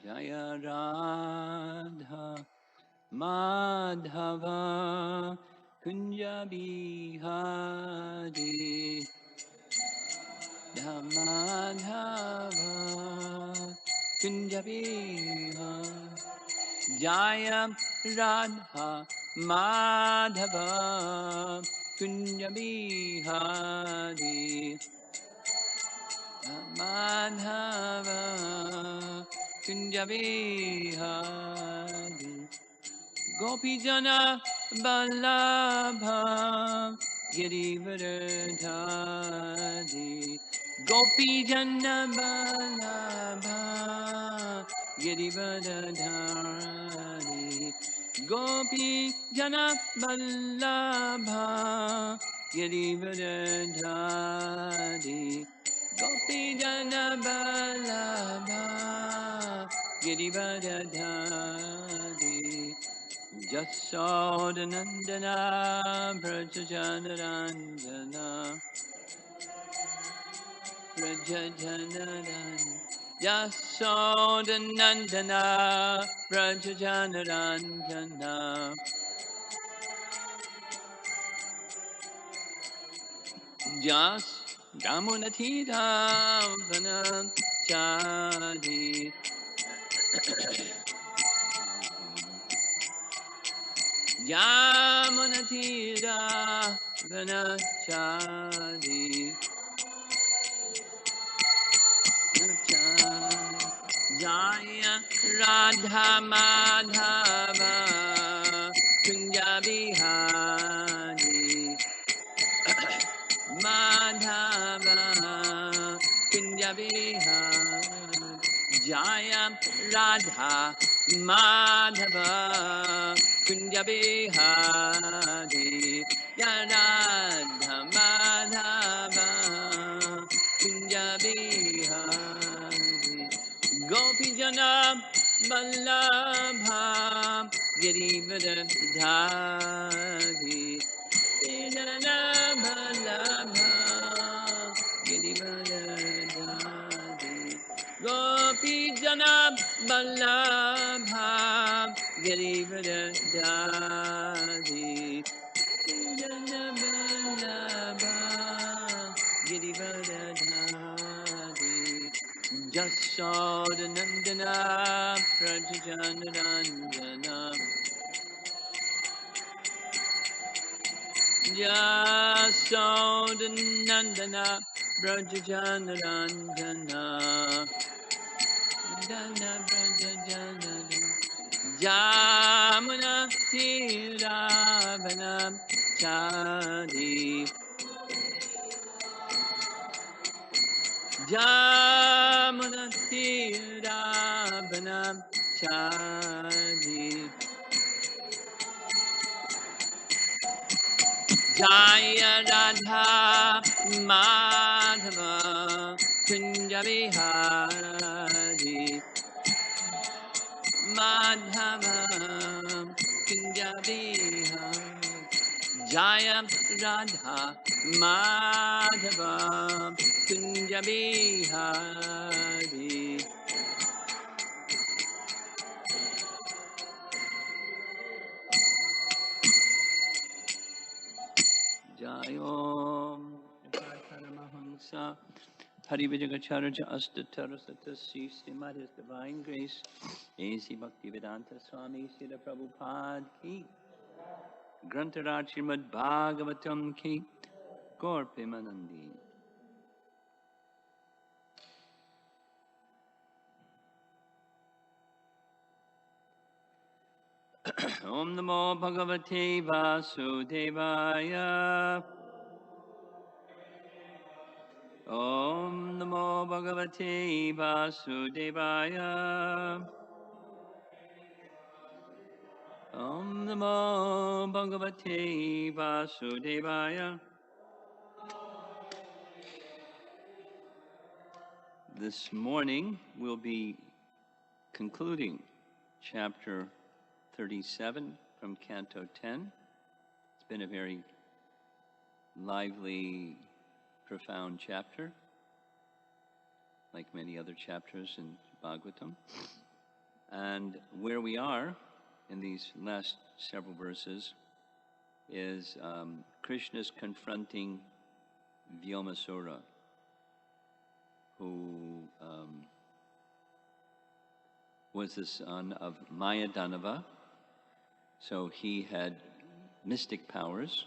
Jaya Radha Madhava Kunja Bihari Madhava Kunja Bihari Jaya Radha Madhava Kunja Bihari Madhava Kunja Bihari Gopijana Vallabha Girivardhari Gopijana Vallabha Girivardhari Gopijana Vallabha Girivardhari Gopijana Vallabha Girivardhari Jasodanandana Brajajanarandana Brajajanaran Jasodanandana Brajajanarandana Jas Gamunatira Vanam Chadi Yamunatira Vanachadi Jaya Radha Madhava Kunja Bihari Madhava Kunja Bihari Jaya Radha Madhava Kunja Bihari Jaya Radha Madhava Kunja Bihari Gopijana Vallabha Girivardhari Gopijana Vallabha Girivardhari Gopijana Vallabha Girivardhari Gopijana Vallabha Girivardhari Jasodanandana Prajajanarandana Jasodanandana Prajajanarandana Dana Prajajanarandana Jamuna Tiravana Chadi Jamuna Tiravana Chadi Jaya Radha Madhava Kunja Bihari Madhava Kunja Bihari Jaya Radha Madhava Kunja Bihari Jayom Paramahamsa Hari Vijagacharya Astatara Satasi Srimad His Divine Grace A.C. Bhaktivedanta Swami Srila Prabhupada Ki Grantaraj Srimad Bhagavatam Ki Gaur Premanandi Om Namo Bhagavate Vasudevaya Om Namo Bhagavate Vasudevaya Om Namo Bhagavate Vasudevaya. This morning we'll be concluding chapter 37 from Canto 10. It's been a very lively, profound chapter, like many other chapters in Bhagavatam. And where we are in these last several verses is Krishna's confronting Vyomasura, who was the son of Mayadanava. So he had mystic powers.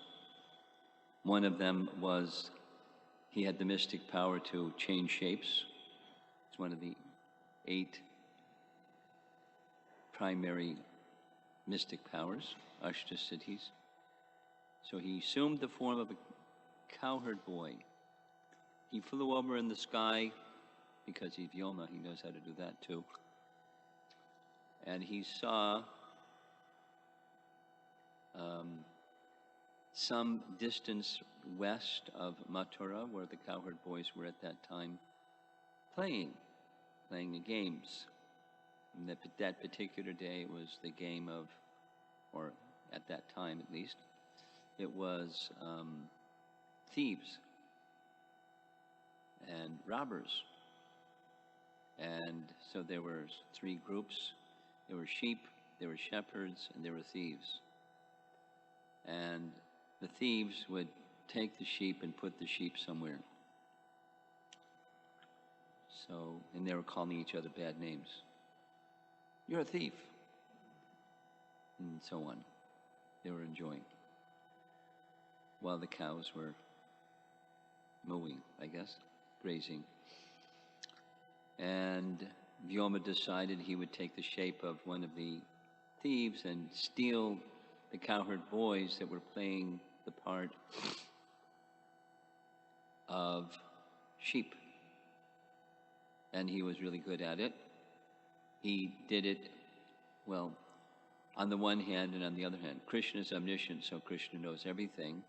One of them was he had the mystic power to change shapes. It's one of the 8 primary mystic powers, Ashtasiddhis. So he assumed the form of a cowherd boy. He flew over in the sky, because he's Vyoma, he knows how to do that too. And he saw some distance west of Mathura, where the cowherd boys were at that time playing the games. And that particular day was the game of, or at that time at least, it was thieves and robbers. And so there were 3 groups. There were sheep, there were shepherds, and there were thieves. And the thieves would take the sheep and put the sheep somewhere. So, and they were calling each other bad names. You're a thief. And so on. They were enjoying. While the cows were mooing, I guess, grazing. And Vyoma decided he would take the shape of one of the thieves and steal the cowherd boys that were playing the part of sheep. And he was really good at it. He did it, well, on the one hand and on the other hand. Krishna is omniscient, so Krishna knows everything.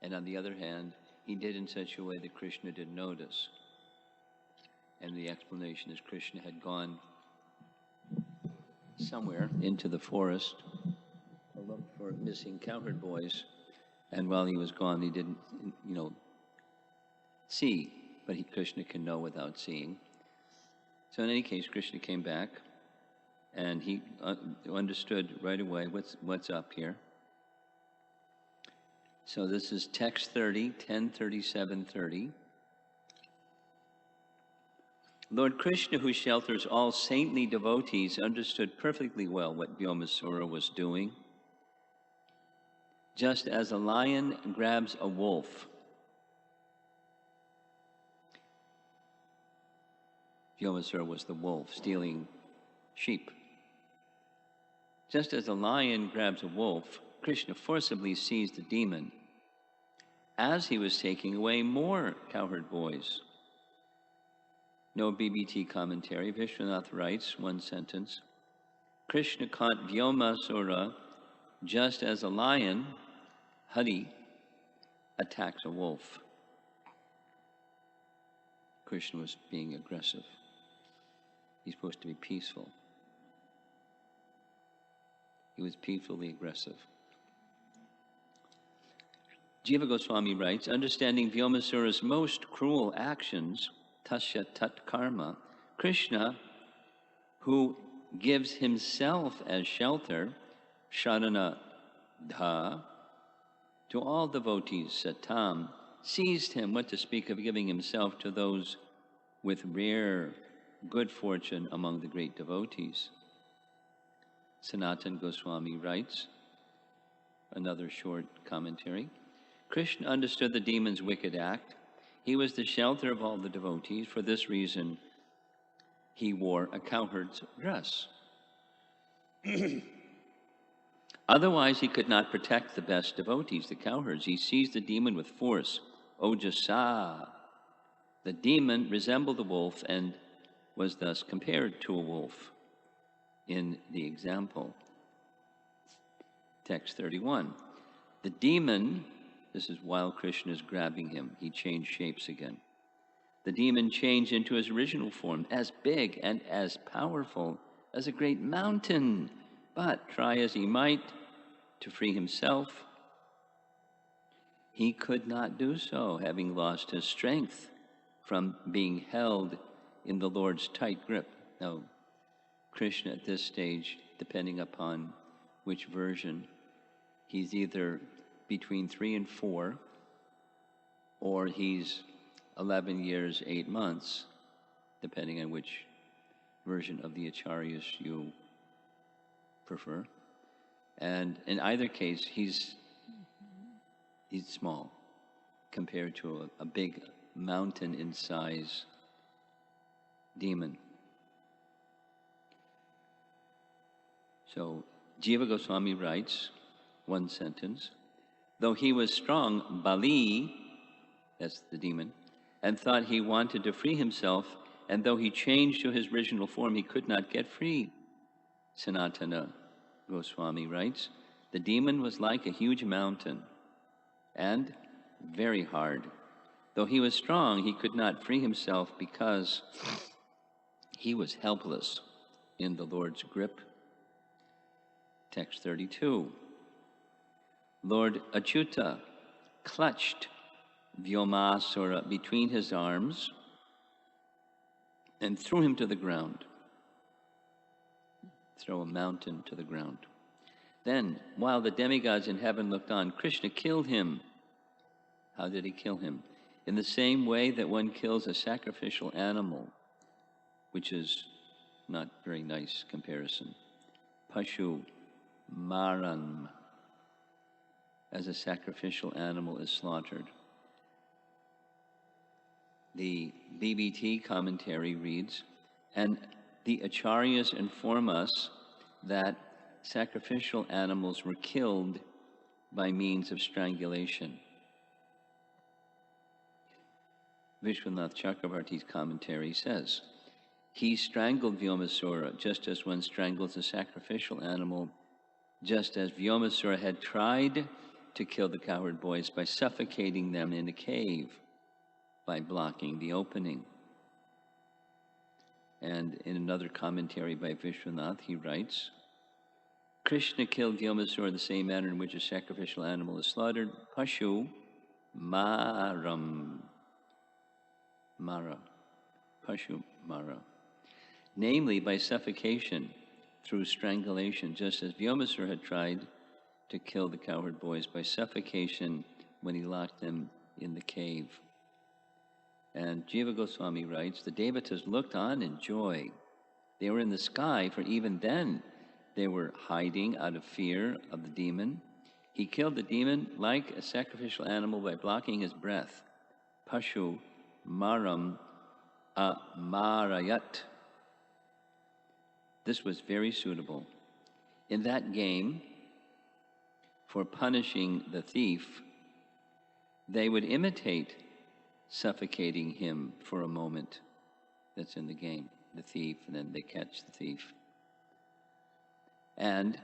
And on the other hand, he did in such a way that Krishna didn't notice. And the explanation is Krishna had gone somewhere into the forest to look for missing cowherd boys. And while he was gone, he didn't, see. But Krishna can know without seeing. So in any case, Krishna came back, and he understood right away what's up here. So this is text 30, 10:37:30. Lord Krishna, who shelters all saintly devotees, understood perfectly well what Vyomasura was doing. Just as a lion grabs a wolf, Vyomasura was the wolf stealing sheep. Just as a lion grabs a wolf, Krishna forcibly seized the demon as he was taking away more cowherd boys. No BBT commentary. Vishwanath writes, one sentence, Krishna caught Vyomasura just as a lion, Hari, attacks a wolf. Krishna was being aggressive. He's supposed to be peaceful. He was peacefully aggressive. Jiva Goswami writes, understanding Vyomasura's most cruel actions, Tasya Tat Karma, Krishna, who gives himself as shelter, Sharanadha, to all devotees, Satam, seized him, what to speak of giving himself to those with rare good fortune among the great devotees. Sanatan Goswami writes, another short commentary, Krishna understood the demon's wicked act. He was the shelter of all the devotees. For this reason, he wore a cowherd's dress. Otherwise, he could not protect the best devotees, the cowherds. He seized the demon with force. Ojasa. The demon resembled a wolf and was thus compared to a wolf in the example. Text 31. The demon, this is while Krishna is grabbing him, he changed shapes again. The demon changed into his original form, as big and as powerful as a great mountain. But try as he might to free himself, he could not do so, having lost his strength from being held in the Lord's tight grip. Now, Krishna at this stage, depending upon which version, he's either between 3 and 4, or he's 11 years, 8 months, depending on which version of the Acharyas you prefer. And in either case, he's small compared to a big mountain in size demon. So Jiva Goswami writes, one sentence, though he was strong, Bali, that's the demon, and thought he wanted to free himself, and though he changed to his original form, he could not get free. Sanatana Goswami writes, the demon was like a huge mountain and very hard. Though he was strong, he could not free himself because he was helpless in the Lord's grip. Text 32. Lord Achyuta clutched Vyomasura between his arms and threw him to the ground. Throw a mountain to the ground. Then, while the demigods in heaven looked on, Krishna killed him. How did he kill him? In the same way that one kills a sacrificial animal, which is not very nice comparison. Pashu maram, as a sacrificial animal is slaughtered. The BBT commentary reads, and the Acharyas inform us that sacrificial animals were killed by means of strangulation. Vishwanath Chakravarti's commentary says, he strangled Vyomasura just as one strangles a sacrificial animal, just as Vyomasura had tried to kill the cowherd boys by suffocating them in a cave, by blocking the opening. And in another commentary by Vishwanath, he writes, Krishna killed Vyomasura the same manner in which a sacrificial animal is slaughtered, Pashu maram. Mara, Pashu Mara, namely by suffocation through strangulation, just as Vyomasura had tried to kill the cowherd boys by suffocation when he locked them in the cave. And Jiva Goswami writes, the Devatas looked on in joy. They were in the sky, for even then they were hiding out of fear of the demon. He killed the demon like a sacrificial animal by blocking his breath. Pashu maram amarayat. This was very suitable. In that game, for punishing the thief, they would imitate suffocating him for a moment. That's in the game, the thief, and then they catch the thief. And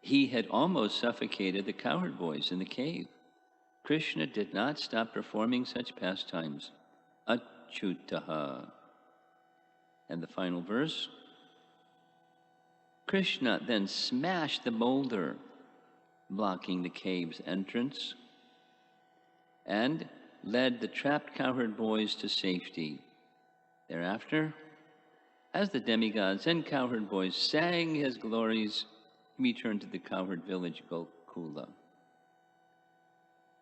he had almost suffocated the cowherd boys in the cave. Krishna did not stop performing such pastimes. Achyutaha. And the final verse. Krishna then smashed the boulder, blocking the cave's entrance, and led the trapped cowherd boys to safety. Thereafter, as the demigods and cowherd boys sang his glories, he returned to the cowherd village Gokula.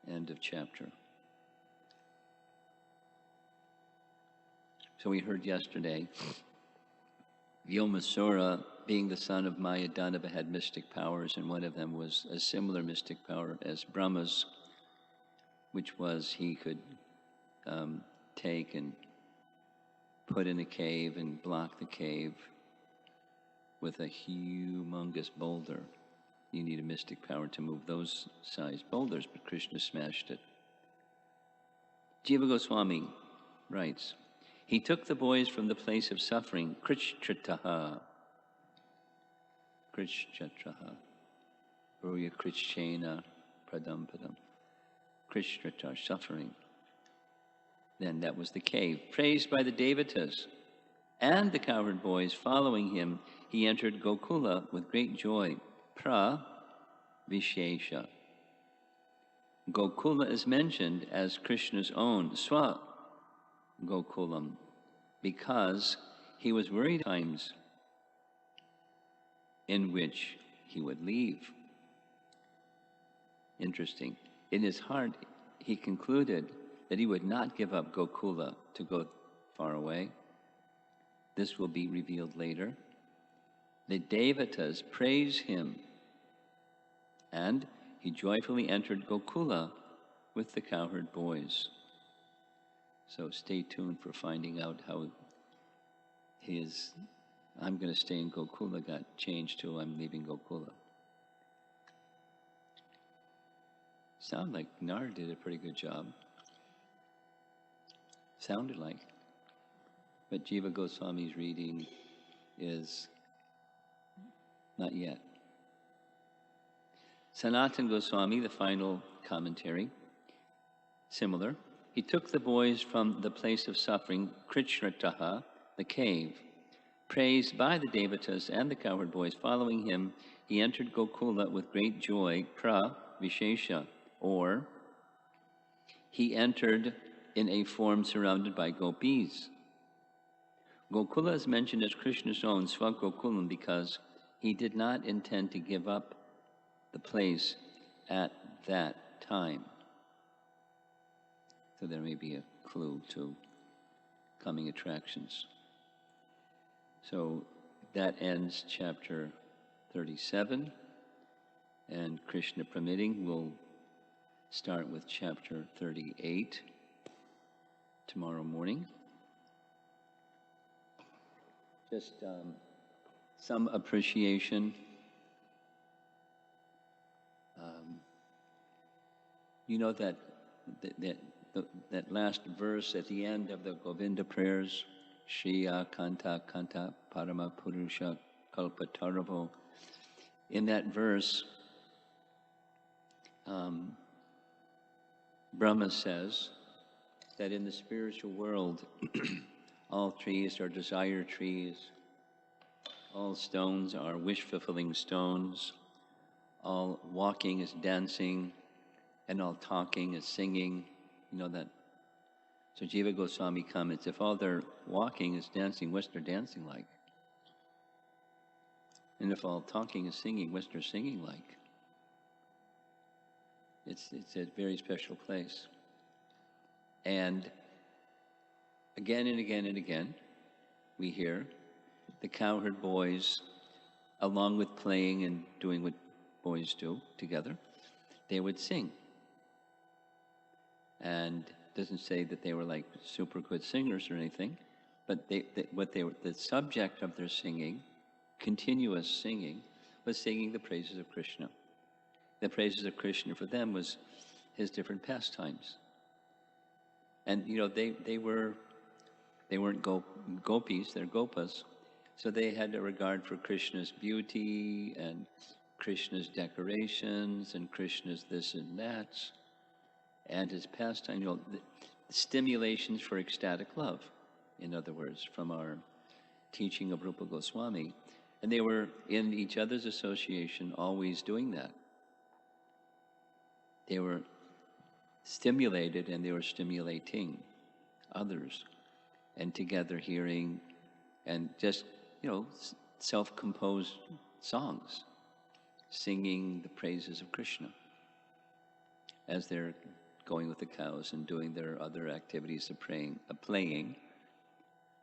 End of chapter. So we heard yesterday, Vyomasura, being the son of Mayadhanava, had mystic powers, and one of them was a similar mystic power as Brahma's, which was he could take and put in a cave and block the cave with a humongous boulder. You need a mystic power to move those sized boulders, but Krishna smashed it. Jiva Goswami writes, he took the boys from the place of suffering, Krishtrataha. Krishtrataha. Ruya Krishchena Pradampadam. Krishtrata, suffering. Then that was the cave, praised by the Devatas. And the cowherd boys following him, he entered Gokula with great joy. Vishesha. Gokula is mentioned as Krishna's own Swa Gokulam because he was worried times in which he would leave. Interesting. In his heart, he concluded that he would not give up Gokula to go far away. This will be revealed later. The Devatas praise him, and he joyfully entered Gokula with the cowherd boys. So stay tuned for finding out how his "I'm going to stay in Gokula" got changed to "I'm leaving Gokula." Sound like Nard did a pretty good job. Sounded like. But Jiva Goswami's reading is not yet. Sanatana Goswami, the final commentary, similar. He took the boys from the place of suffering, Krishnataha, the cave. Praised by the Devatas and the cowherd boys following him, he entered Gokula with great joy, pra vishesha, or he entered in a form surrounded by gopis. Gokula is mentioned as Krishna's own Swagokulam because he did not intend to give up the place at that time. So there may be a clue to coming attractions. So that ends chapter 37, and Krishna permitting, we'll start with chapter 38 tomorrow morning. Just some appreciation. You know that last verse at the end of the Govinda prayers, Shriya Kanta Kanta Parama Purusha Kalpataravo. In that verse, Brahma says that in the spiritual world, all trees are desire trees, all stones are wish-fulfilling stones, all walking is dancing, and all talking is singing. You know that? So Jiva Goswami comments, if all their walking is dancing, what's their dancing like? And if all talking is singing, what's their singing like? It's a very special place. And again and again and again, we hear the cowherd boys, along with playing and doing what boys do together, they would sing. And it doesn't say that they were like super good singers or anything, but the subject of their singing, continuous singing, was singing the praises of Krishna. The praises of Krishna for them was his different pastimes. And you know, they weren't gopis, they're gopas, so they had a regard for Krishna's beauty and Krishna's decorations and Krishna's this and that, and his pastime, you know, the stimulations for ecstatic love, in other words, from our teaching of Rupa Goswami. And they were in each other's association always doing that. They were stimulated and they were stimulating others, and together hearing and just, you know, self-composed songs, singing the praises of Krishna as they're going with the cows and doing their other activities of playing.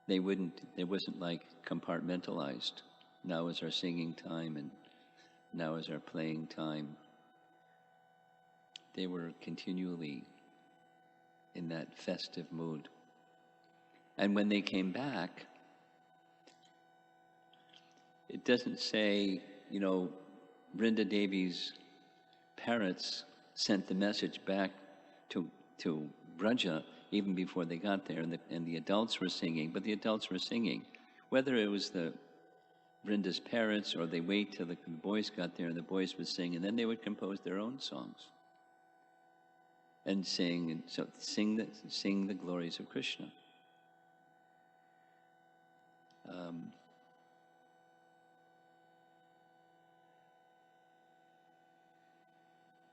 It wasn't like compartmentalized. Now is our singing time and now is our playing time. They were continually in that festive mood. And when they came back, it doesn't say, you know, Vrinda Devi's parents sent the message back to Braja even before they got there, and the adults were singing, but the adults were singing. Whether it was the Vrinda's parents or they wait till the boys got there and the boys would sing, and then they would compose their own songs and sing, and so sing the glories of Krishna.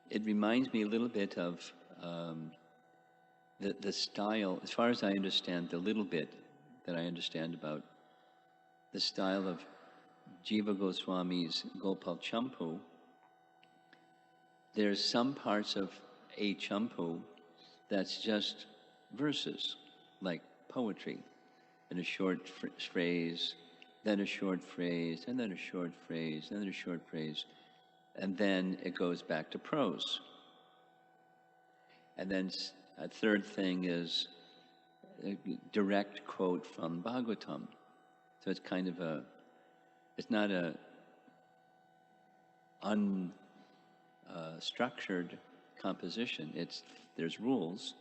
It reminds me a little bit of the style, as far as I understand, the little bit that I understand about the style of Jiva Goswami's Gopal Champu, there's some parts of a champu that's just verses, like poetry, and a short phrase, then a short phrase, and then a short phrase, and then a short phrase, and then it goes back to prose. And then a third thing is a direct quote from Bhagavatam. So it's kind of it's not a unstructured composition. There's rules,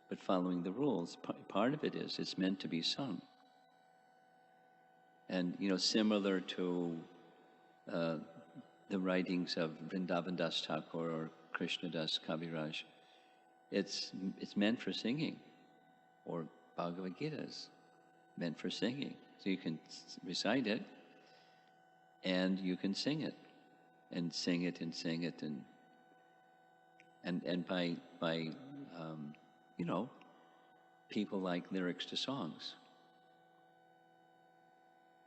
but following the rules, part of it is it's meant to be sung. And, similar to the writings of Vrindavan Das Thakur or Krishna Das Kaviraj, it's meant for singing, or Bhagavad Gita is meant for singing. So you can recite it, and you can sing it, and sing it, and sing it, and by people like lyrics to songs.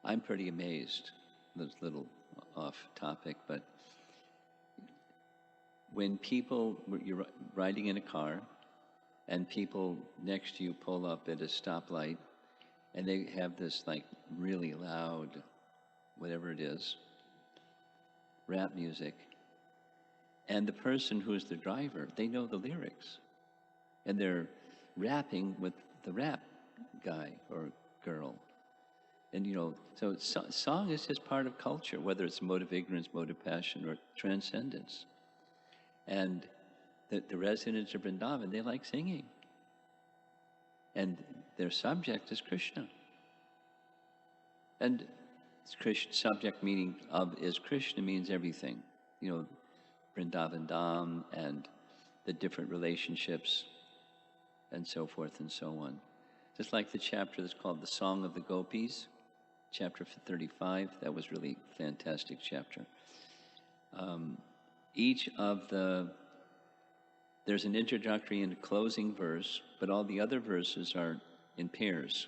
I'm pretty amazed. That's a little off topic, but when you're riding in a car, and people next to you pull up at a stoplight, and they have this like really loud, whatever it is, rap music, and the person who's the driver, they know the lyrics, and they're rapping with the rap guy or girl. And so song is just part of culture, whether it's mode of ignorance, mode of passion, or transcendence. And the residents of Vrindavan, they like singing. And their subject is Krishna. And subject meaning of is Krishna means everything. Vrindavan Dham and the different relationships and so forth and so on. Just like the chapter that's called The Song of the Gopis, chapter 35, that was really a fantastic chapter. There's an introductory and a closing verse, but all the other verses are in pairs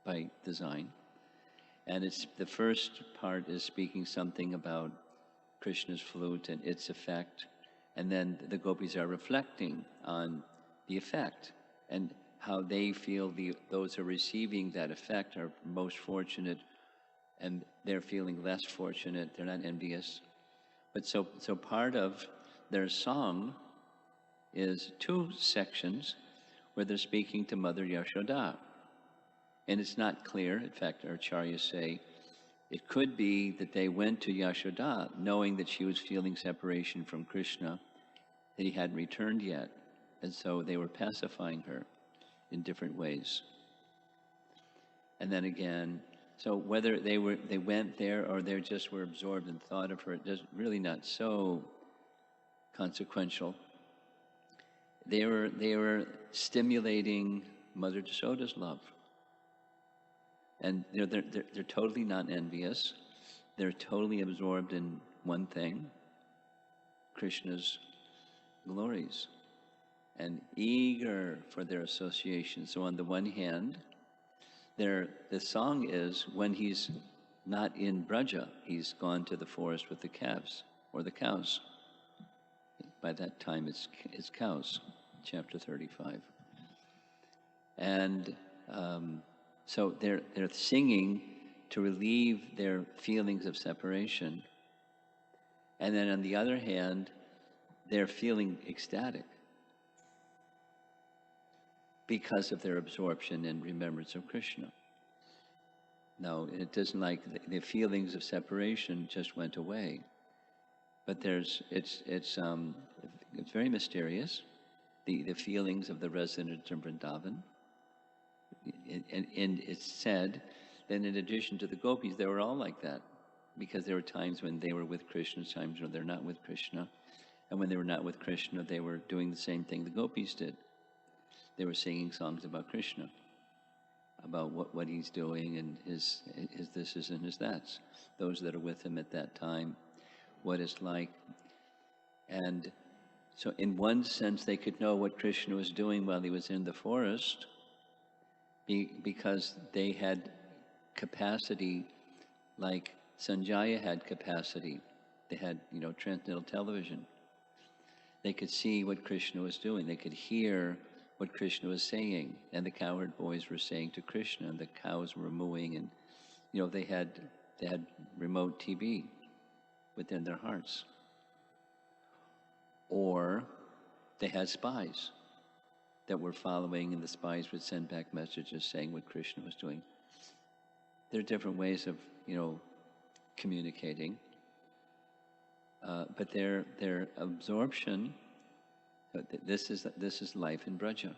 by design. And the first part is speaking something about Krishna's flute and its effect, and then the gopis are reflecting on the effect and how they feel those who are receiving that effect are most fortunate, and they're feeling less fortunate. They're not envious. But so part of their song is two sections where they're speaking to Mother Yashoda. And it's not clear. In fact, our acharyas say it could be that they went to Yashoda knowing that she was feeling separation from Krishna, that he hadn't returned yet. And so they were pacifying her in different ways. And then again, so whether they went there or they just were absorbed in thought of her, it's really not so consequential. They were stimulating Mother Yashoda's love. And they're totally not envious. They're totally absorbed in one thing, Krishna's glories, and eager for their association. So on the one hand, the song is when he's not in Braja, he's gone to the forest with the calves or the cows. By that time, it's cows, chapter 35. And so they're singing to relieve their feelings of separation. And then on the other hand, they're feeling ecstatic because of their absorption and remembrance of Krishna. Now, it doesn't like the feelings of separation just went away, but it's very mysterious. The feelings of the residents of Vrindavan, and it's said that in addition to the gopis, they were all like that, because there were times when they were with Krishna, times when they're not with Krishna, and when they were not with Krishna, they were doing the same thing the gopis did. They were singing songs about Krishna, about what he's doing and his thises and his that's. Those that are with him at that time, what it's like. And so in one sense, they could know what Krishna was doing while he was in the forest, because they had capacity like Sanjaya had capacity. They had, transcendental television. They could see what Krishna was doing. They could hear what Krishna was saying. And the cowherd boys were saying to Krishna, and the cows were mooing, and they had remote TV within their hearts. Or they had spies that were following, and the spies would send back messages saying what Krishna was doing. There are different ways of, communicating, but their absorption. This is life in Braja.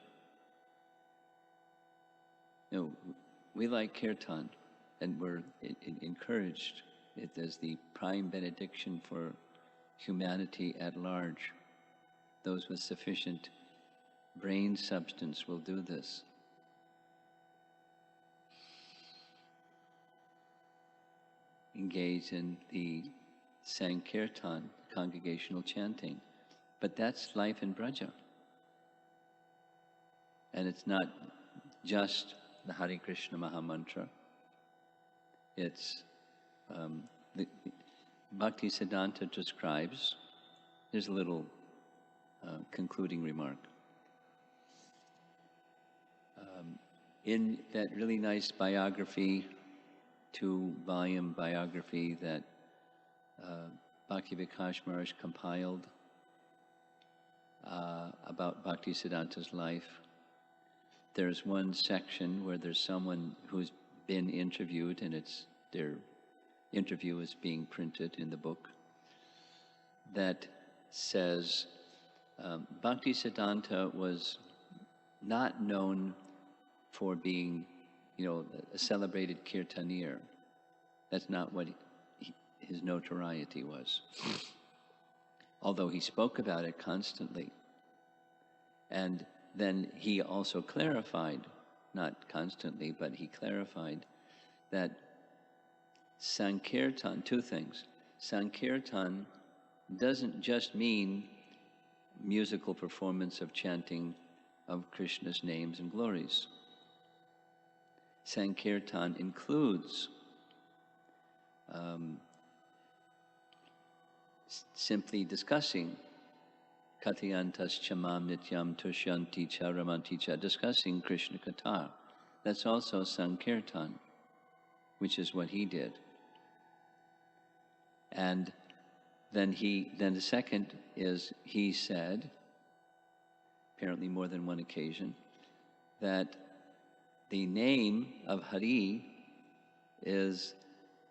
We like kirtan, and we're encouraged. It is the prime benediction for humanity at large. Those with sufficient brain substance will do this. Engage in the Sankirtan, congregational chanting. But that's life in Braja. And it's not just the Hare Krishna Mahamantra. It's the Bhakti Siddhanta describes, here's a little concluding remark. In that really nice biography, 2-volume biography that Bhakti Vikas Maharaj compiled about Bhakti Siddhanta's life, there's one section where there's someone who's been interviewed, and their interview is being printed in the book, that says Bhakti Siddhanta was not known for being, a celebrated kirtanier. That's not what his notoriety was. Although he spoke about it constantly. And then he also clarified, not constantly, but he clarified that Sankirtan, two things. Sankirtan doesn't just mean musical performance of chanting of Krishna's names and glories. Sankirtan includes simply discussing Kathayantas chamam nityam tushyanti cha ramanti cha, discussing Krishna Katha. That's also Sankirtan, which is what he did. And then the second is, he said, apparently more than one occasion, that the name of Hari is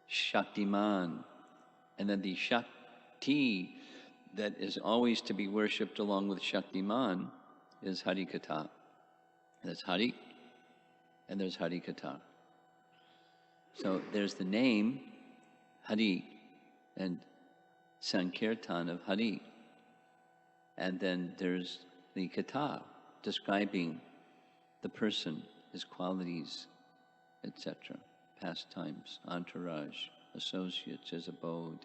Shaktiman, and then the Shakti that is always to be worshipped along with Shaktiman is Hari Katha. That's Hari, and there's Hari Katha. So there's the name Hari and Sankirtan of Hari, and then there's the Katha describing the person, his qualities, etc., pastimes, entourage, associates, his abode,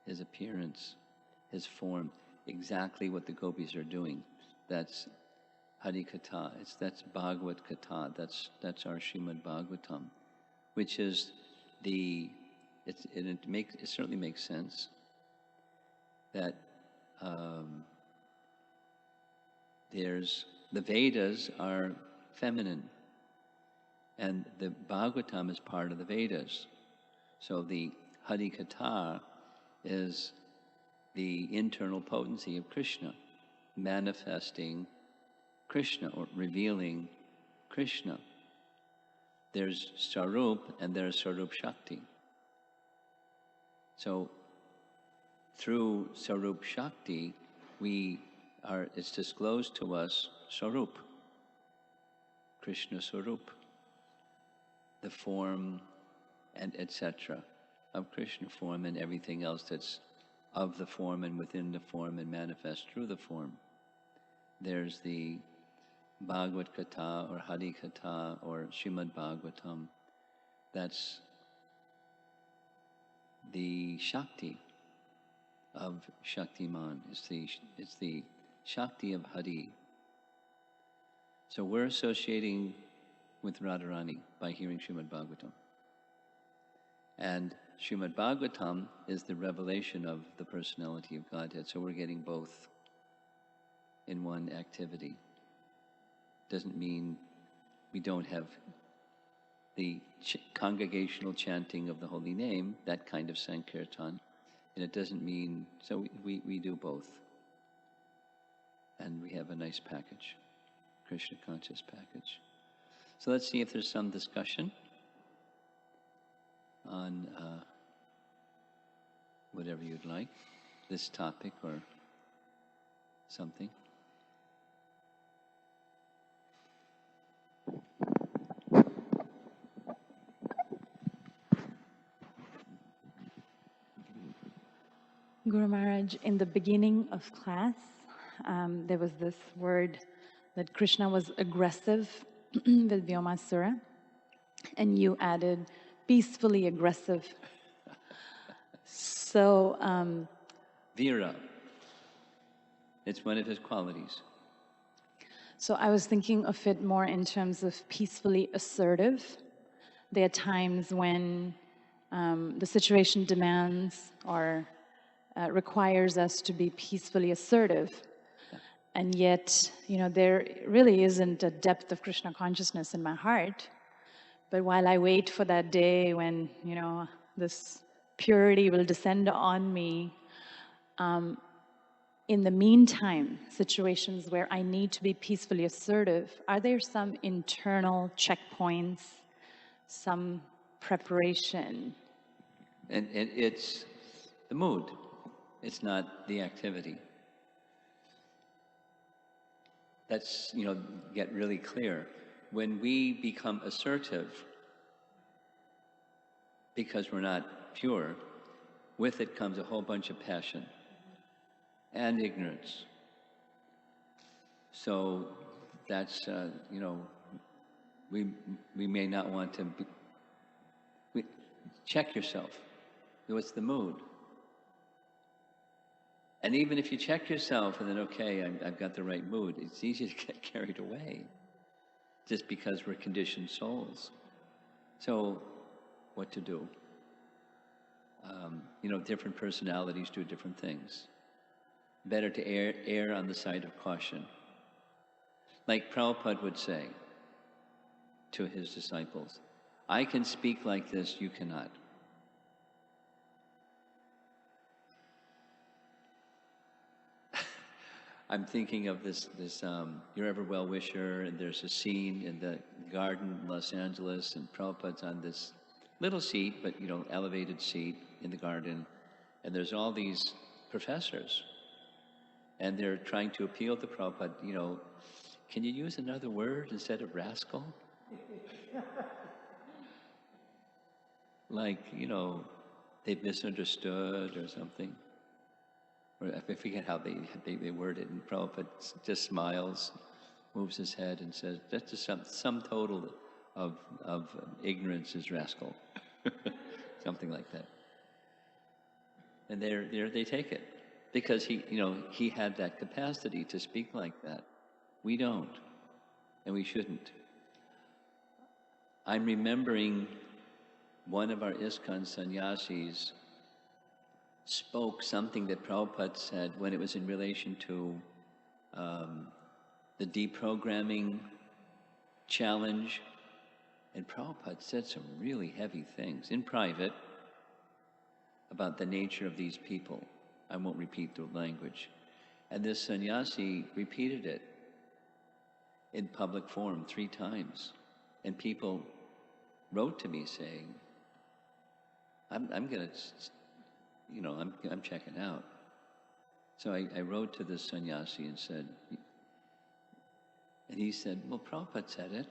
his appearance, his form, exactly what the gopis are doing. That's Hari Katha. That's Bhagavad Katha. That's our Srimad Bhagavatam, which is it certainly makes sense that the Vedas are feminine, and the Bhagavatam is part of the Vedas. So the Hari Katha is the internal potency of Krishna, manifesting Krishna or revealing Krishna. There's Sarup and there's Sarup Shakti. So through Sarup Shakti, it's disclosed to us Sarup, Krishna Sarup, the form and etc. of Krishna form, and everything else that's of the form and within the form and manifest through the form. There's the Bhagavad Katha or Hari Katha or Srimad Bhagavatam. That's the Shakti of Shaktiman. It's the Shakti of Hari. So we're associating with Radharani by hearing Srimad Bhagavatam. And Srimad Bhagavatam is the revelation of the personality of Godhead. So we're getting both in one activity. Doesn't mean we don't have the congregational chanting of the holy name, that kind of Sankirtan. And it doesn't mean, so we do both. And we have a nice package, Krishna conscious package. So let's see if there's some discussion on whatever you'd like, this topic or something. Guru Maharaj, in the beginning of class, there was this word that Krishna was aggressive with Vyomasura, and you added peacefully aggressive. So, Vira, it's one of his qualities. So I was thinking of it more in terms of peacefully assertive. There are times when the situation demands or requires us to be peacefully assertive. And yet, there really isn't a depth of Krishna consciousness in my heart. But while I wait for that day when, this purity will descend on me, in the meantime, situations where I need to be peacefully assertive, are there some internal checkpoints, some preparation? And it's the mood. It's not the activity. That's, get really clear. When we become assertive, because we're not pure, with it comes a whole bunch of passion and ignorance. So that's, we may not want to check yourself. What's the mood? And even if you check yourself and then, okay, I've got the right mood, it's easy to get carried away just because we're conditioned souls. So what to do? Different personalities do different things. Better to err on the side of caution. Like Prabhupada would say to his disciples, I can speak like this, you cannot. I'm thinking of this You're Ever Well-Wisher, and there's a scene in the garden in Los Angeles, and Prabhupada's on this little seat, but elevated seat in the garden, and there's all these professors, and they're trying to appeal to Prabhupada, can you use another word instead of rascal? Like, they've misunderstood or something. Or I forget how they word it, and Prabhupada just smiles, moves his head, and says, "That's just sum total of ignorance is rascal," something like that. And they take it because he had that capacity to speak like that. We don't, and we shouldn't. I'm remembering one of our ISKCON sannyasis spoke something that Prabhupada said when it was in relation to the deprogramming challenge. And Prabhupada said some really heavy things in private about the nature of these people. I won't repeat the language. And this sannyasi repeated it in public forum 3 times. And people wrote to me saying, I'm going to, I'm checking out. So I wrote to this sannyasi and said, and he said, well, Prabhupada said it.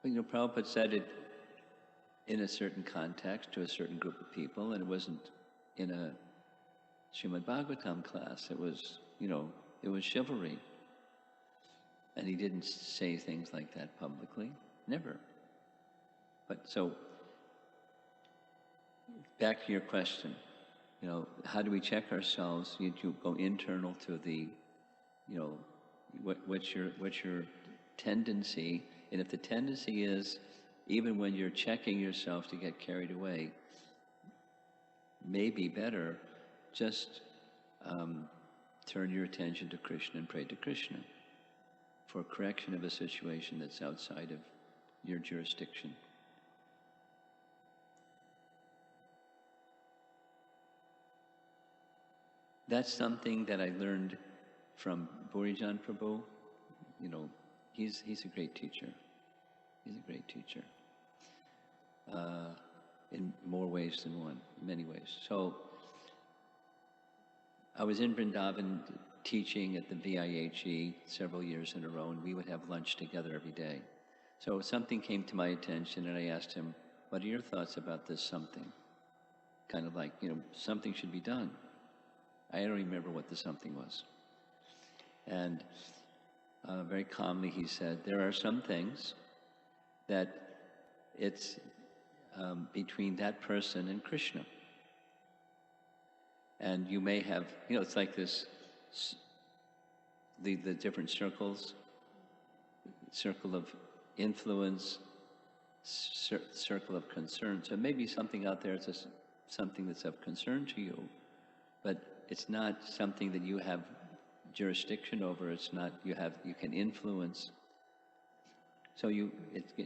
But Prabhupada said it in a certain context to a certain group of people, and it wasn't in a Srimad Bhagavatam class. It was, it was chivalry. And he didn't say things like that publicly, never. But so, back to your question, how do we check ourselves? You go internal to the, what's your tendency, and if the tendency is even when you're checking yourself to get carried away, may be better just turn your attention to Krishna and pray to Krishna for correction of a situation that's outside of your jurisdiction. That's something that I learned from Burijan Prabhu. You know, he's a great teacher. He's a great teacher. In more ways than one, in many ways. So, I was in Vrindavan teaching at the VIHE several years in a row, and we would have lunch together every day. So something came to my attention, and I asked him, what are your thoughts about this something? Kind of like, something should be done. I don't remember what the something was. And very calmly he said, there are some things that it's between that person and Krishna. And you may have, it's like this, the different circles, circle of influence, circle of concern. So maybe something out there, it's something that's of concern to you, but it's not something that you have jurisdiction over. It's not, you can influence. So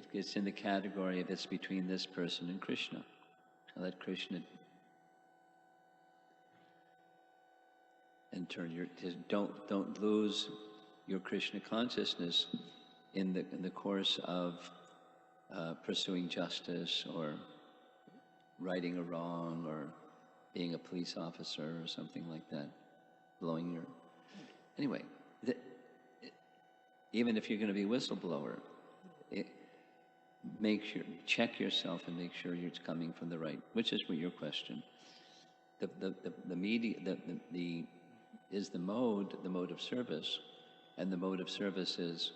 it's in the category of it's between this person and Krishna. So let Krishna, and don't lose your Krishna consciousness in the course of pursuing justice or righting a wrong or being a police officer or something like that, blowing your... Anyway, even if you're going to be a whistleblower, check yourself and make sure it's coming from the right, which is your question. The media, is the mode of service, and the mode of service is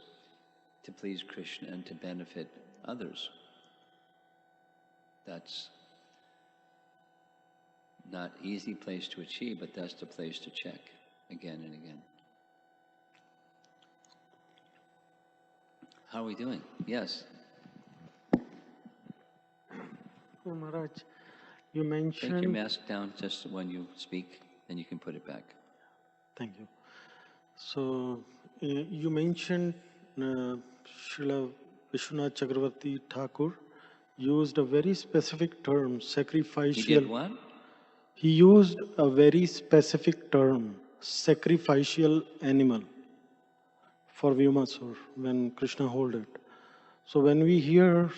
to please Krishna and to benefit others. That's not easy place to achieve, but that's the place to check again and again. How are we doing? Yes. Oh, Maharaj, you mentioned... Take your mask down just when you speak, then you can put it back. Thank you. So, you mentioned Srila Vishwanath Chakravarti Thakur used a very specific term, sacrificial... He did what? He used a very specific term, sacrificial animal, for Vyumasur, when Krishna hold it. So when we hear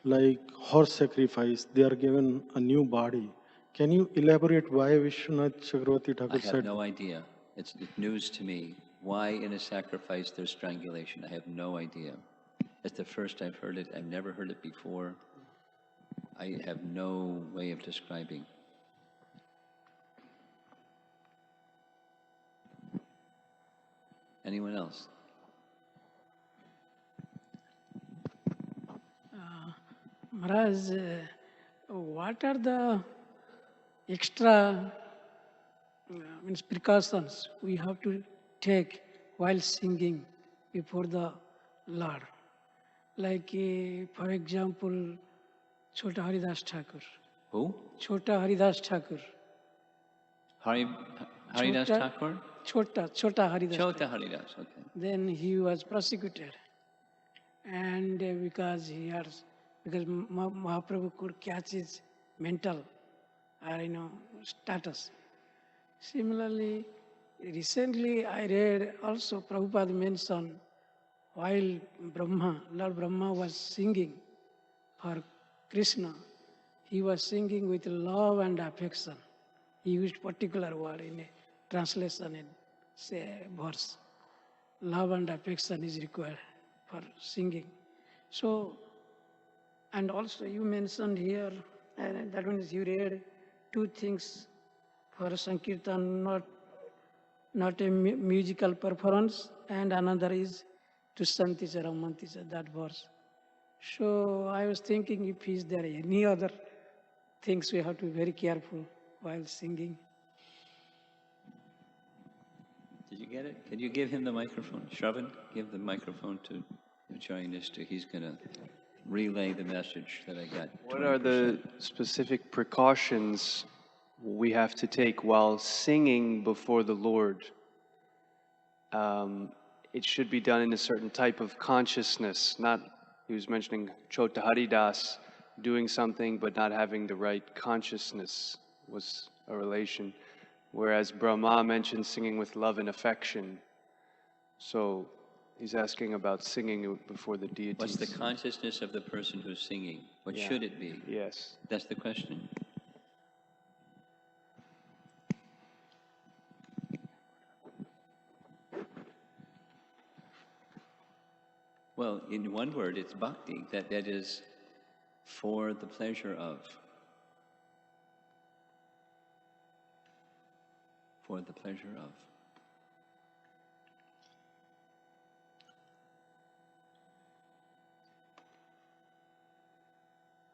like horse sacrifice, they are given a new body. Can you elaborate why Vishwanath Chakravarti Thakur said? I have no idea. It's news to me. Why in a sacrifice there's strangulation? I have no idea. It's the first I've heard it. I've never heard it before. I have no way of describing. Anyone else? Maharaj, what are the extra precautions we have to take while singing before the Lord? Like, for example, Chota Haridas Thakur. Who? Chota Haridas Thakur. Haridas Thakur? Chota Haridas. Chota Haridas, okay. Then he was prosecuted. And because Mahaprabhu could catch his mental status. Similarly, recently I read also Prabhupada mentioned while Lord Brahma was singing for Krishna, he was singing with love and affection. He used particular word in a translation in say verse. Love and affection is required for singing. So, and also you mentioned here, and that means you read two things for Sankirtan, not a musical performance, and another is to Santicha Ramanticha, that verse. So I was thinking if is there any other things we have to be very careful while singing. Did you get it? Could you give him the microphone? Shravan, give the microphone to Acharya Nishta. He's going to relay the message that I got. What are the 20%. specific precautions we have to take while singing before the Lord? It should be done in a certain type of consciousness, not, he was mentioning Chota Haridas, doing something but not having the right consciousness was a relation. Whereas Brahma mentioned singing with love and affection. So he's asking about singing before the deities. What's the consciousness of the person who's singing? What Yeah. should it be? Yes. That's the question. Well, in one word, it's bhakti. That is for the pleasure of. For the pleasure of.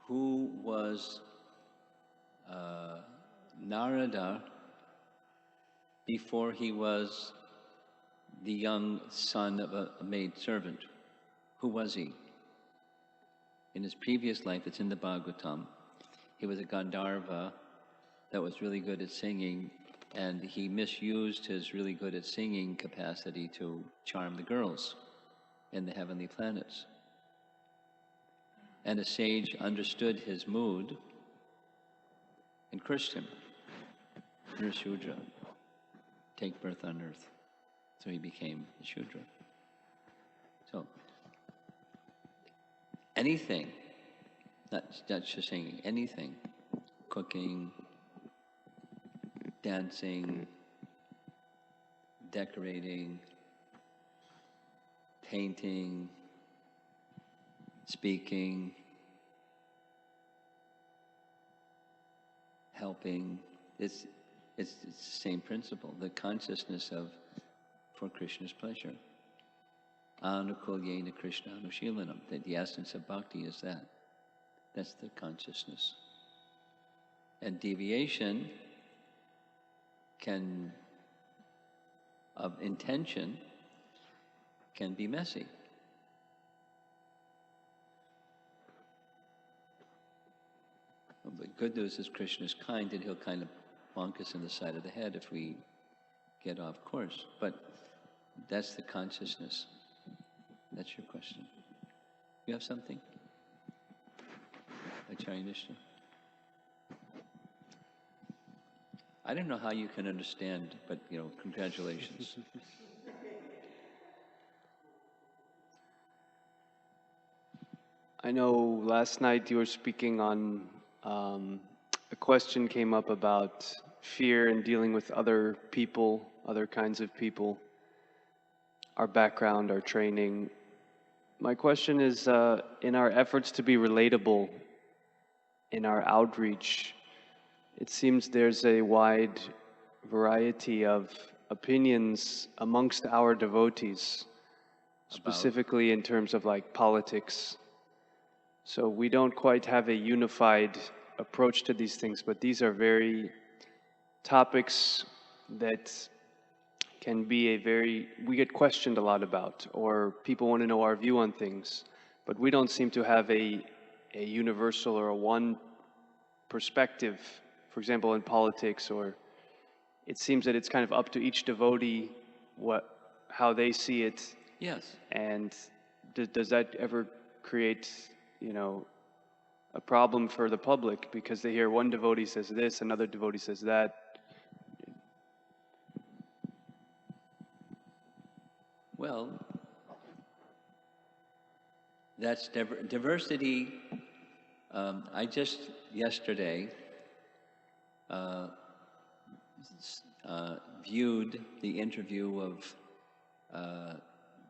Who was Narada before he was the young son of a maid servant? Who was he? In his previous life, it's in the Bhagavatam, he was a Gandharva that was really good at singing, and he misused his really good at singing capacity to charm the girls in the heavenly planets. And a sage understood his mood and cursed him. You're a Shudra. Take birth on earth. So he became a Shudra. So, anything, not just singing, anything, cooking, dancing, decorating, painting, speaking, helping, it's the same principle, the consciousness of for Krishna's pleasure. Anukulyena Krishna Anushilanam, that the essence of bhakti is that. That's the consciousness. And deviation of intention can be messy. But good news is Krishna is kind, and he'll kind of bonk us in the side of the head if we get off course. But that's the consciousness. That's your question. You have something? Acharya Nishna? I don't know how you can understand, but congratulations. I know last night you were speaking on, a question came up about fear and dealing with other people, other kinds of people, our background, our training. My question is, in our efforts to be relatable in our outreach, it seems there's a wide variety of opinions amongst our devotees, specifically in terms of like politics. So we don't quite have a unified approach to these things, but these are very topics that can be we get questioned a lot about, or people want to know our view on things, but we don't seem to have a universal or a one perspective, for example, in politics, or it seems that it's kind of up to each devotee how they see it. Yes. And does that ever create a problem for the public, because they hear one devotee says this, another devotee says that? Well, that's diversity. I just yesterday viewed the interview of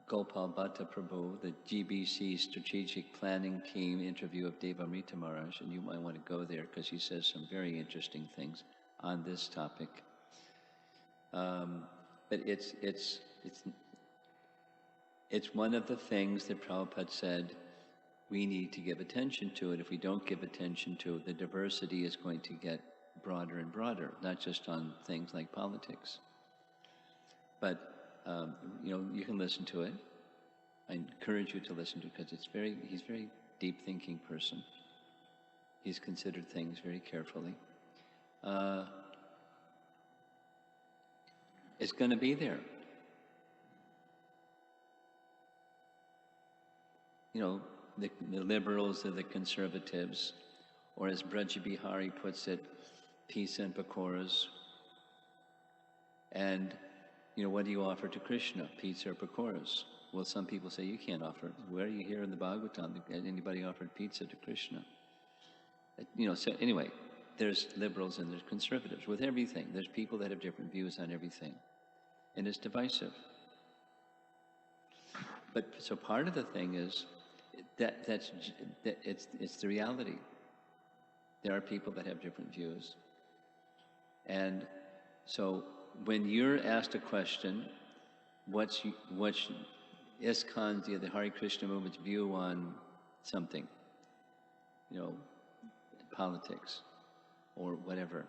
Gopal Bhatta Prabhu, the GBC Strategic Planning Team interview of Devamrita Maharaj, and you might want to go there because he says some very interesting things on this topic. But it's one of the things that Prabhupada said we need to give attention to it. If we don't give attention to it, the diversity is going to get broader and broader, not just on things like politics. But you can listen to it. I encourage you to listen to it because he's very deep thinking person. He's considered things very carefully. It's going to be there. You know, the liberals or the conservatives, or as Braja Bihari puts it, pizza and pakoras. And, you know, what do you offer to Krishna, pizza or pakoras? Well, some people say you can't offer it. Where do you hear in the Bhagavatam that anybody offered pizza to Krishna? You know, so anyway, there's liberals and there's conservatives with everything. There's people that have different views on everything. And it's divisive. But so part of the thing is that it's the reality. There are people that have different views. And so when you're asked a question, what's ISKCON's, the Hare Krishna movement's view on something, you know, politics or whatever.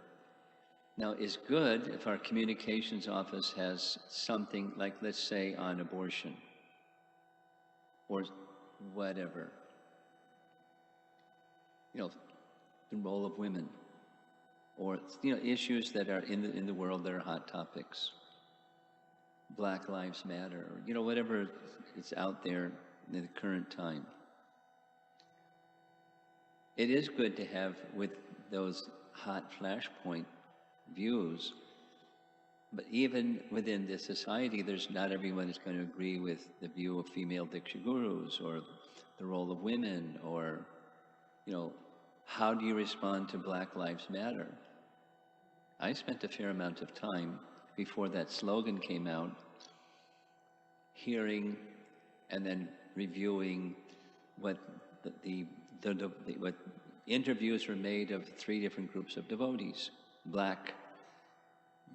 Now, it's good if our communications office has something like, let's say, on abortion or whatever, you know, the role of women, or, you know, issues that are in the world that are hot topics. Black Lives Matter, or, you know, whatever is out there in the current time. It is good to have with those hot flashpoint views, but even within the society, there's not everyone is going to agree with the view of female Diksha gurus, or the role of women, or, you know, how do you respond to Black Lives Matter? I spent a fair amount of time before that slogan came out, hearing and then reviewing what what interviews were made of 3 different groups of devotees, Black,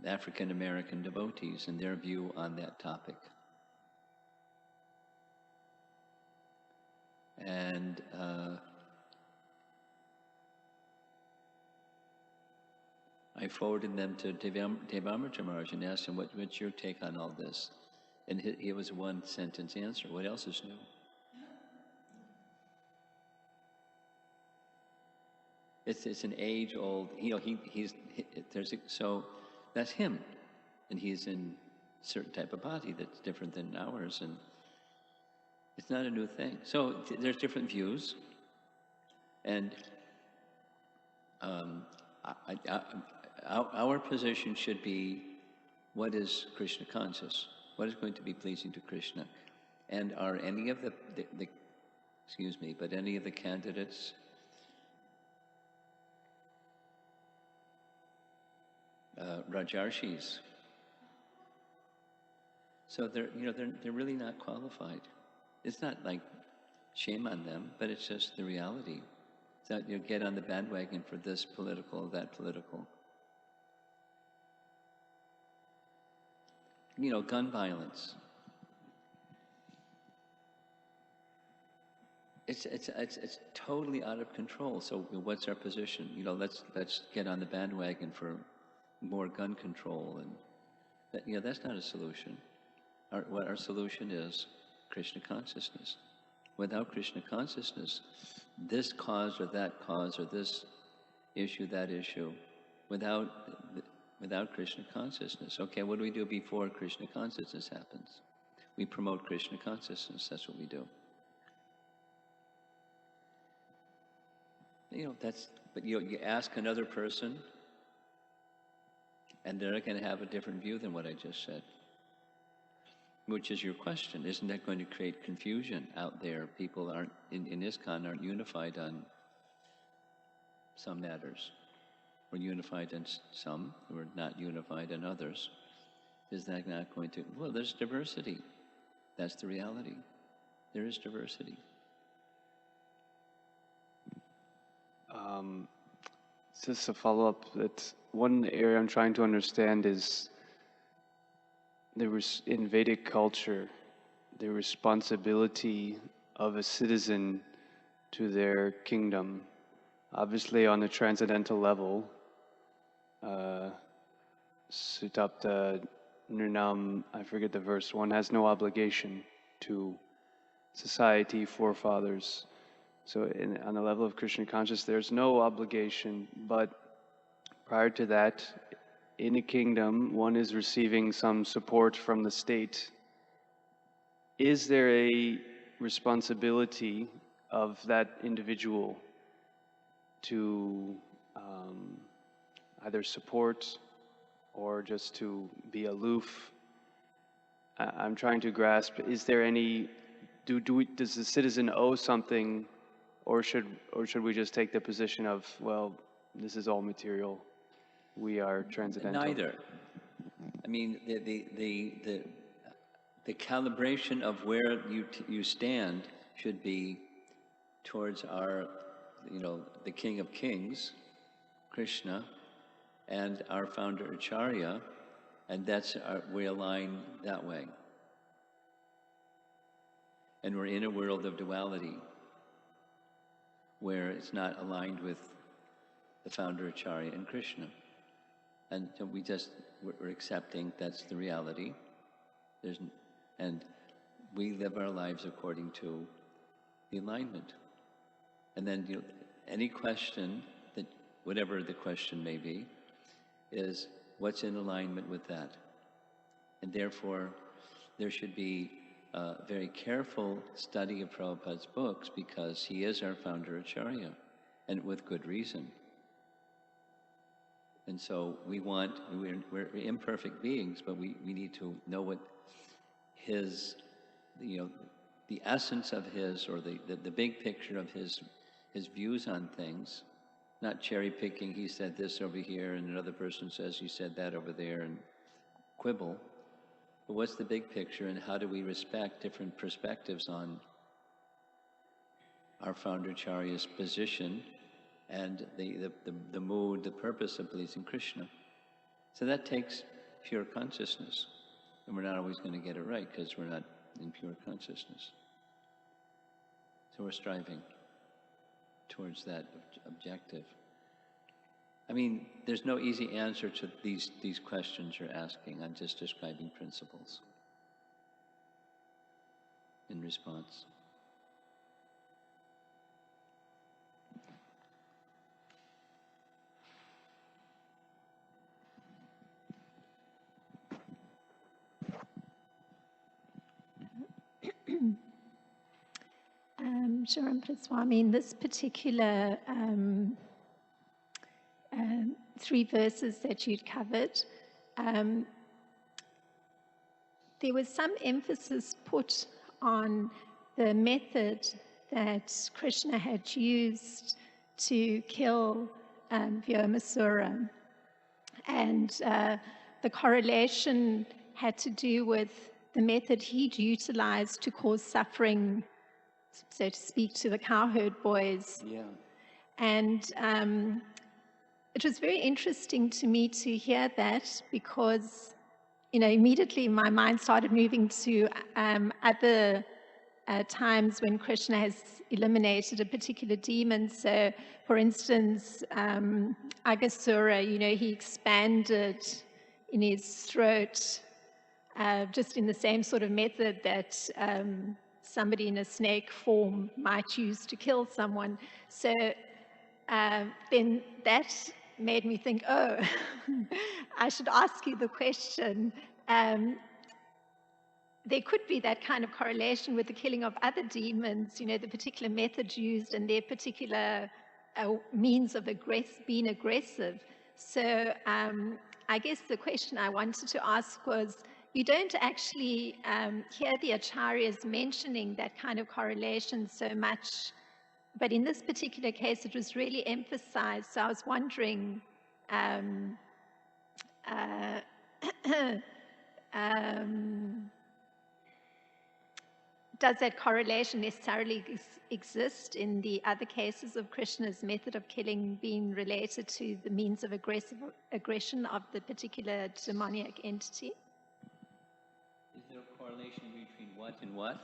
African American devotees, and their view on that topic. And I forwarded them to Devamrita Maharaj and asked him, what's your take on all this? And it was a 1-sentence answer. What else is new? It's an age-old, you know, so that's him. And he's in a certain type of body that's different than ours, and it's not a new thing. So there's different views, and our position should be, what is Krishna conscious? What is going to be pleasing to Krishna? And are any of any of the candidates Rajarshis? So they're really not qualified. It's not like shame on them, but it's just the reality. That you get on the bandwagon for this political, that political. You know, gun violence. It's totally out of control. So what's our position? You know, let's get on the bandwagon for more gun control, and that, you know, that's not a solution. What our solution is Krishna consciousness. Without Krishna consciousness, this cause or that cause, or this issue, that issue, without Krishna consciousness. Okay, what do we do before Krishna consciousness happens? We promote Krishna consciousness. That's what we do. You know, but you ask another person, and they're going to have a different view than what I just said. Which is your question. Isn't that going to create confusion out there? People aren't, in ISKCON, aren't unified on some matters. We're unified on some, we're not unified on others. Is that not going to, well, there's diversity. That's the reality. There is diversity. Just a follow-up, that one area I'm trying to understand is, there was, in Vedic culture, the responsibility of a citizen to their kingdom, obviously on a transcendental level. Sutapta Nirnam, I forget the verse, one has no obligation to society, forefathers, So on the level of Krishna consciousness, there's no obligation, but prior to that, in a kingdom, one is receiving some support from the state. Is there a responsibility of that individual to either support or just to be aloof? I'm trying to grasp, is there any, does the citizen owe something, or should we just take the position of, well, this is all material, we are transcendental? Neither. I mean, the calibration of where you stand should be towards our, the King of Kings, Krishna, and our founder Acharya, and we align that way. And we're in a world of duality, where it's not aligned with the founder Acharya and Krishna. And so we're accepting that's the reality. And we live our lives according to the alignment. And then any question, that whatever the question may be, is what's in alignment with that. And therefore, there should be a very careful study of Prabhupada's books, because he is our founder Acharya, and with good reason. And so we're imperfect beings, but we need to know what his, the essence of his, or the big picture of his views on things, not cherry picking, he said this over here and another person says he said that over there, and quibble. But what's the big picture, and how do we respect different perspectives on our founder Acharya's position and the mood, the purpose of pleasing Krishna? So that takes pure consciousness. And we're not always going to get it right, because we're not in pure consciousness. So we're striving towards that objective. I mean, there's no easy answer to these questions you're asking. I'm just describing principles in response. Sure, Swami, in this particular 3 verses that you'd covered, there was some emphasis put on the method that Krishna had used to kill Vyomasura. And the correlation had to do with the method he'd utilized to cause suffering, so to speak, to the cowherd boys. Yeah. And it was very interesting to me to hear that, because, immediately my mind started moving to other times when Krishna has eliminated a particular demon. So, for instance, Aghasura, he expanded in his throat, just in the same sort of method that somebody in a snake form might use to kill someone. So then that made me think, oh, I should ask you the question. There could be that kind of correlation with the killing of other demons, the particular method used and their particular means of being aggressive. So I guess the question I wanted to ask was, you don't actually hear the acharyas mentioning that kind of correlation so much, but in this particular case, it was really emphasized. So I was wondering, does that correlation necessarily exist in the other cases of Krishna's method of killing being related to the means of aggression of the particular demoniac entity? Is there a correlation between what and what?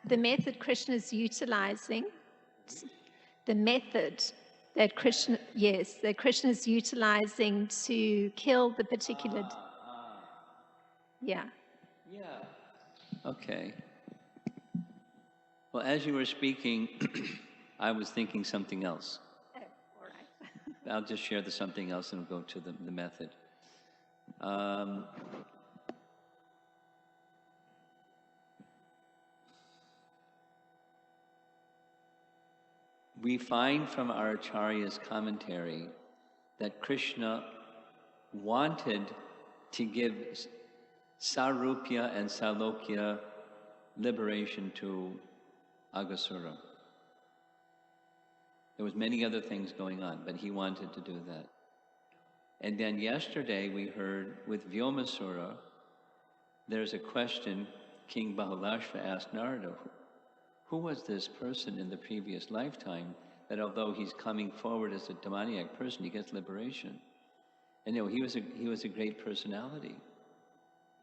The method Krishna is utilizing, the method that Krishna is utilizing to kill the particular. Yeah. Yeah. Okay. Well, as you were speaking, I was thinking something else. Oh, all right. I'll just share the something else and we'll go to the method. We find from our Acharya's commentary that Krishna wanted to give Sarupya and Salokya liberation to Aghasura. There was many other things going on, but he wanted to do that. And then yesterday we heard with Vyomasura, there's a question King Bahalashva asked Narada, who was this person in the previous lifetime that although he's coming forward as a demoniac person, he gets liberation? And you know, he was a great personality.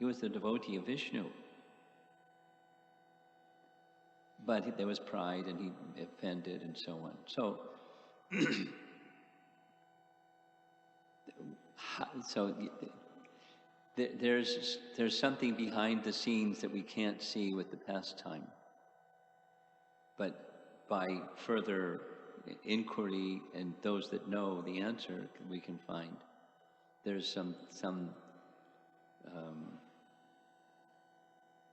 He was the devotee of Vishnu. But there was pride and he offended and so on. So, there's something behind the scenes that we can't see with the pastime. But by further inquiry and those that know the answer, we can find there's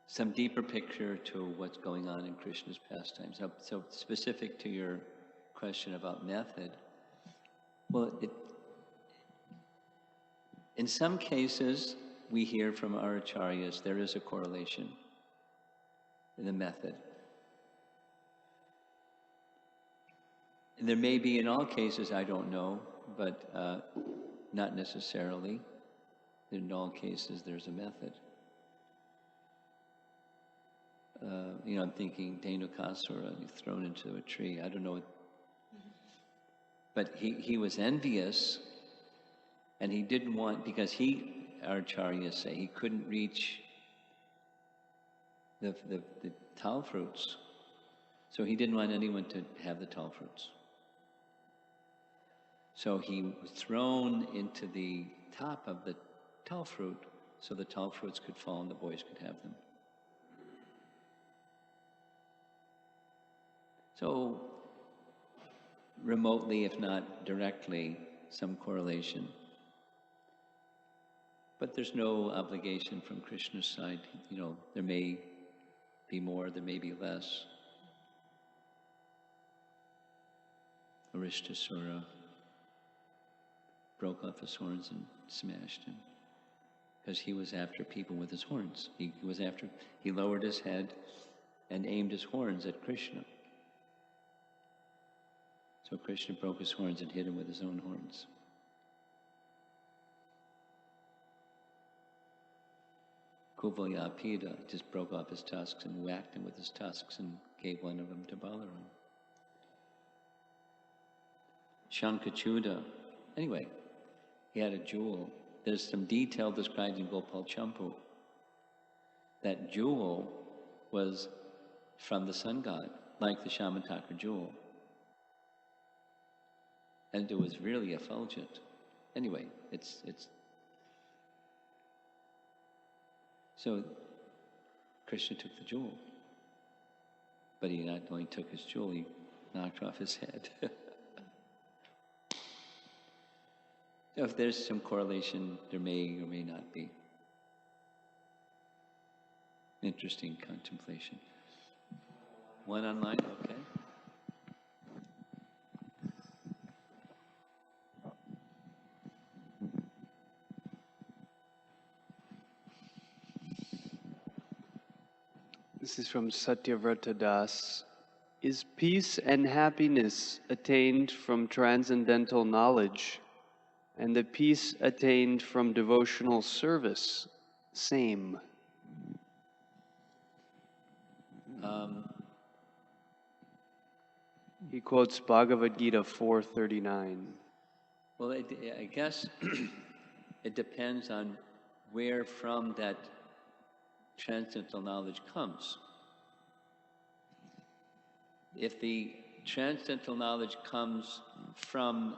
some deeper picture to what's going on in Krishna's pastimes. So specific to your question about method, well, in some cases, we hear from our acharyas there is a correlation in the method. And there may be in all cases, I don't know, but not necessarily. In all cases, there's a method. You know, I'm thinking Dhenukasura, he's thrown into a tree. I don't know. But he was envious, and he didn't want, because our acharyas say, he couldn't reach the tal fruits. So he didn't want anyone to have the tal fruits. So he was thrown into the top of the tal fruit so the tal fruits could fall and the boys could have them. So remotely, if not directly, some correlation. But there's no obligation from Krishna's side. You know, there may be more, there may be less. Arishtasura broke off his horns and smashed him because he was after people with his horns. He lowered his head and aimed his horns at Krishna. So Krishna broke his horns and hit him with his own horns. Kuvalyapida just broke off his tusks and whacked him with his tusks and gave one of them to Balaram. Shankachuda, anyway, he had a jewel. There's some detail described in Gopal Champu. That jewel was from the sun god, like the Shamataka jewel. And it was really effulgent. Anyway, it's so Krishna took the jewel. But he not only took his jewel, he knocked off his head. So if there's some correlation, there may or may not be. Interesting contemplation. One online, okay. This is from Satyavrata Das. Is peace and happiness attained from transcendental knowledge and the peace attained from devotional service same? He quotes Bhagavad Gita 4:39. Well, I guess it depends on where from that transcendental knowledge comes. If the transcendental knowledge comes from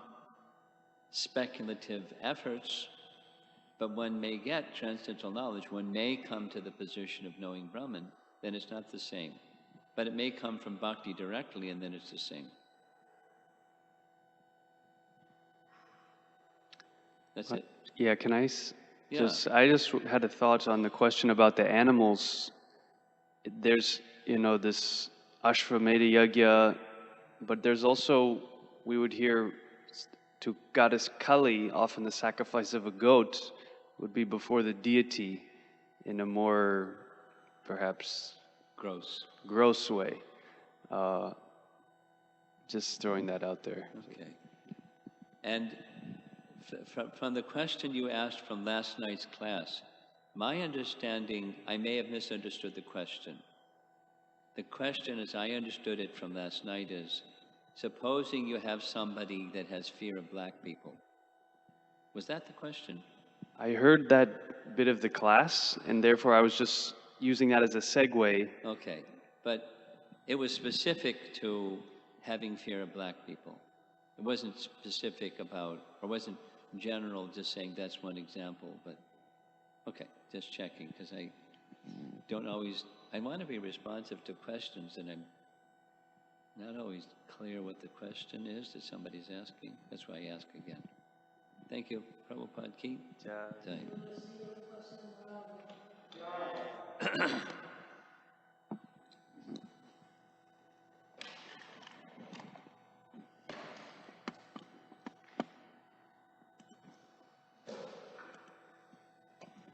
speculative efforts, but one may get transcendental knowledge, one may come to the position of knowing Brahman, then it's not the same. But it may come from bhakti directly, and then it's the same. That's it. Yeah, can I Yeah. I just had a thought on the question about the animals. There's, this Ashvamedha Yajna, but there's also, we would hear to goddess Kali, often the sacrifice of a goat would be before the deity in a more, perhaps, gross way. Just throwing that out there. Okay. And from the question you asked from last night's class, my understanding, I may have misunderstood the question. The question, as I understood it from last night, is supposing you have somebody that has fear of black people. Was that the question? I heard that bit of the class, and therefore I was just using that as a segue. Okay, but it was specific to having fear of black people. It wasn't specific about, or wasn't general, just saying that's one example, but okay, just checking, because I don't always, I want to be responsive to questions, and I'm not always clear what the question is that somebody's asking. That's why I ask again. Thank you. Prabhupada Ki. Jai.